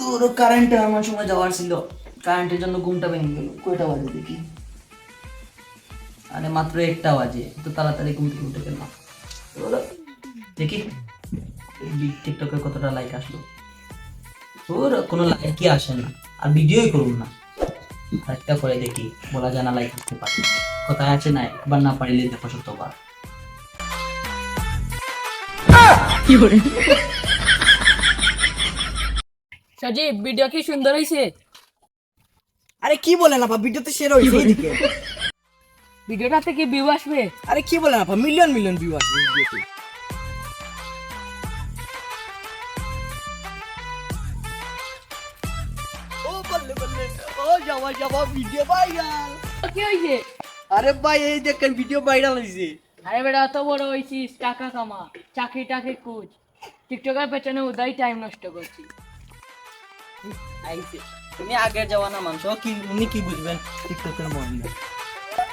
ধরো কারেন্ট আমার সময় যাওয়ার ছিল, কারেন্টের জন্য ঘুমটা ভেঙে গেল। কয়টা বাজে দেখি? আরে মাত্র 1টা বাজে, তো তাড়াতাড়ি ঘুম থেকে উঠে গেলাম। ধরো, দেখি টিকটকে কতটা লাইক আসলো। ওর কোনো লাইক কি আসে না, আর ভিডিওই করুন না। আরেকটা করে দেখি, বলা যায় না লাইক করতে পারি। কথায় আছে না, একবার না পারিলে দেখো শতবার। সজীব, ভিডিও কি সুন্দর হয়েছে? আরে কি বলেন আপা, ভিডিও তো সেরা হয়েছে এইদিকে। ভিডিওটা থেকে ভিউ আসবে? আরে কি বলেন আপা, মিলিয়ন মিলিয়ন ভিউ আসবে ভিডিওতে। ও বললে বললে, ও যাওয়া যাওয়া ভিডিও ভাইরাল। কি হয়েছে? আরে ভাই এই দেখেন ভিডিও ভাইরাল হয়েছে। আরে বেটা, অত বড় হয়েছিস, টাকা কামা, চাকরি টাকরি খুঁজ। টিকটকের পেছনে উদাই টাইম নষ্ট করছি। আইছে তুমি আগের জওয়ানা মানুষ, ও কি উনি কি বুঝবেন টিকটকের মহিলা।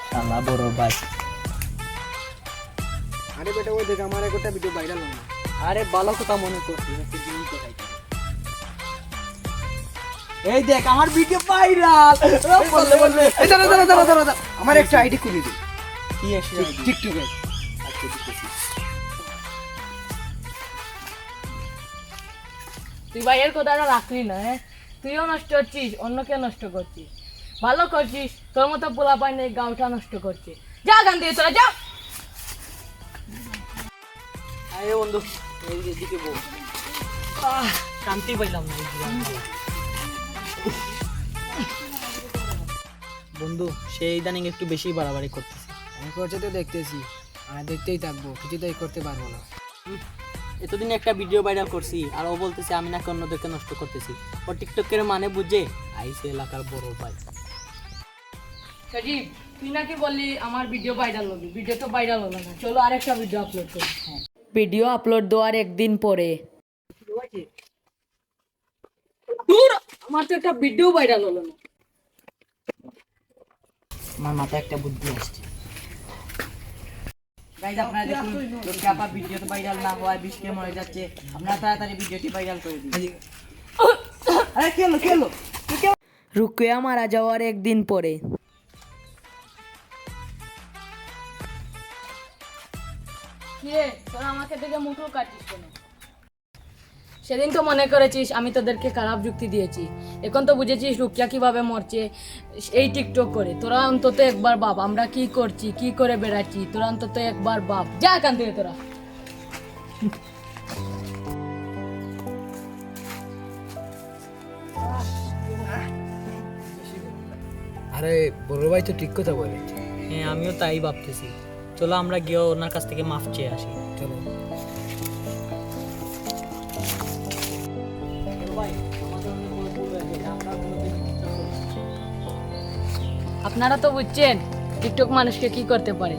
শালা বড় ভাই। আরে বেটা ওই দেখ আমার একটা ভিডিও ভাইরাল হলো। আরে ভালো কথা মনে করছি, একটু দিন দেখাই। এই দেখ আমার ভিডিও ভাইরাল। বললে বললে, এই দাঁড়া দাঁড়া দাঁড়া দাঁড়া, আমার একটা আইডি খুলে দে কি আসলে টিকটকে। আজকে দিতেছি। তুই ভাইয়ের কথাটা রাখলি না, হ্যাঁ? তুইও নষ্ট করছিস, অন্যকে নষ্ট করছিস। ভালো করছিস, তোর মতো পোলা পাই নেই, গাঁওটা নষ্ট করছে। যা গান দিয়ে তোরা যা। আরে বন্ধু, এই দিকে বল। শান্তি পাইলাম না এই জীবনে। বন্ধু সে ইদানিং একটু বেশি বাড়াবাড়ি করতেছে। আমি করছে তো দেখতেছি, আর দেখতেই থাকবো, কিছুতেই করতে পারবো না। এতদিন একটা ভিডিও ভাইরাল করছি, আর ও বলতেছে আমি নাকি অন্যদেরকে নষ্ট করতেছি। ও টিকটকের মানে বুঝে আইসে এলাকার বড় ভাই। সজীব, তুই নাকি বললি আমার ভিডিও ভাইরাল হবে, ভিডিও তো ভাইরাল হলো না। চলো আরেকটা ভিডিও আপলোড করি। ভিডিও আপলোড দেওয়ার একদিন পরে। দূর, আমার তো একটা ভিডিও ভাইরাল হলো না। আমার মাথায় একটা বুদ্ধি আসছে। গাইজ আপনারা দেখুন, লক্ষ্মী আপা ভিডিও তো ভাইরাল না হওয়ায় 20K মরে যাচ্ছে। আপনারা তাড়াতাড়ি ভিডিওটি ভাইরাল করে দিন। আরে কি হলো কি হলো? রুকিয়া মারা যাওয়ার একদিন পরে। কিরে, তোরা আমাকে দেখে মুখও কাটছিস কেন? সেদিন তো মনে করেছিস আমি তোদেরকে খারাপ যুক্তি দিয়েছি, এখন তো বুঝেছিস রুকিয়া কিভাবে মরছে এই টিকটক করে। তোরা অন্তত একবার ভাব আমরা কি করছি, কি করে বেড়াচ্ছি। তোরা অন্তত একবার ভাব। যা এখান থেকে তোরা। আরে বড় ভাই তো ঠিক কথা বলেছে। হ্যাঁ আমিও তাই ভাবতেছি। চলো আমরা গিয়ে ওনার কাছ থেকে মাফ চেয়ে আসি। চলো। আপনারা তো বুঝছেন টিকটক মানুষকে কি করতে পারে।